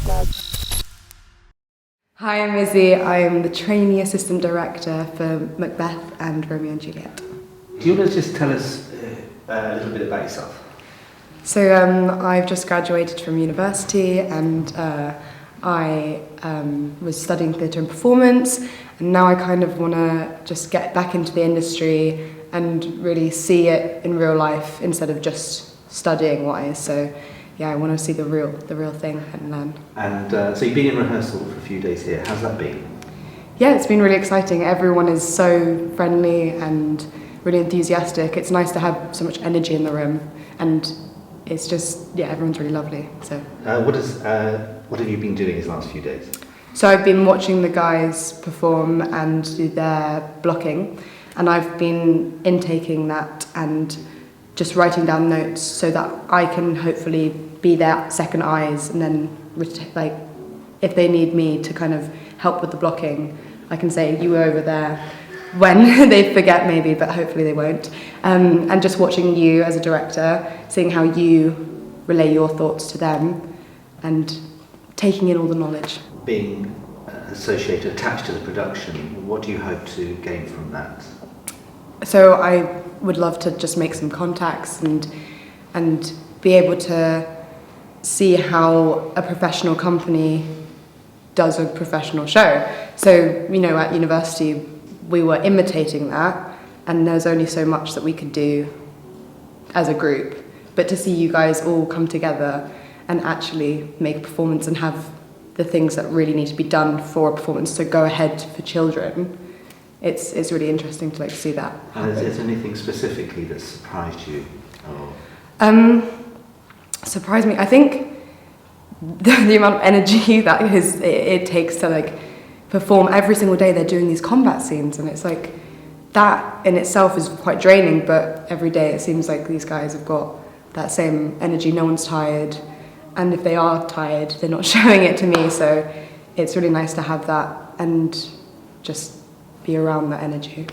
Hi, I'm Issey. I'm the trainee assistant director for Macbeth and Romeo and Juliet. Do you want to just tell us a little bit about yourself? So I've just graduated from university and I was studying theatre and performance, and now I kind of want to just get back into the industry and really see it in real life instead of just studying wise. So yeah, I want to see the real thing and learn. And so you've been in rehearsal for a few days here. How's that been? Yeah, it's been really exciting. Everyone is so friendly and really enthusiastic. It's nice to have so much energy in the room, and it's just, yeah, everyone's really lovely. So what have you been doing these last few days? So I've been watching the guys perform and do their blocking, and I've been intaking that and just writing down notes so that I can hopefully be their second eyes, and then like if they need me to kind of help with the blocking, I can say you were over there when they forget maybe, but hopefully they won't. And just watching you as a director, seeing how you relay your thoughts to them and taking in all the knowledge. Being attached to the production, what do you hope to gain from that? So I would love to just make some contacts and be able to see how a professional company does a professional show. So, you know, at university we were imitating that, and there's only so much that we could do as a group. But to see you guys all come together and actually make a performance and have the things that really need to be done for a performance to go ahead for children, it's really interesting to see that. And is there anything specifically that surprised you? Surprised me, I think the amount of energy that it takes to perform every single day. They're doing these combat scenes, and it's that in itself is quite draining, but every day it seems like these guys have got that same energy. No one's tired, and if they are tired, they're not showing it to me, so it's really nice to have that and just be around that energy.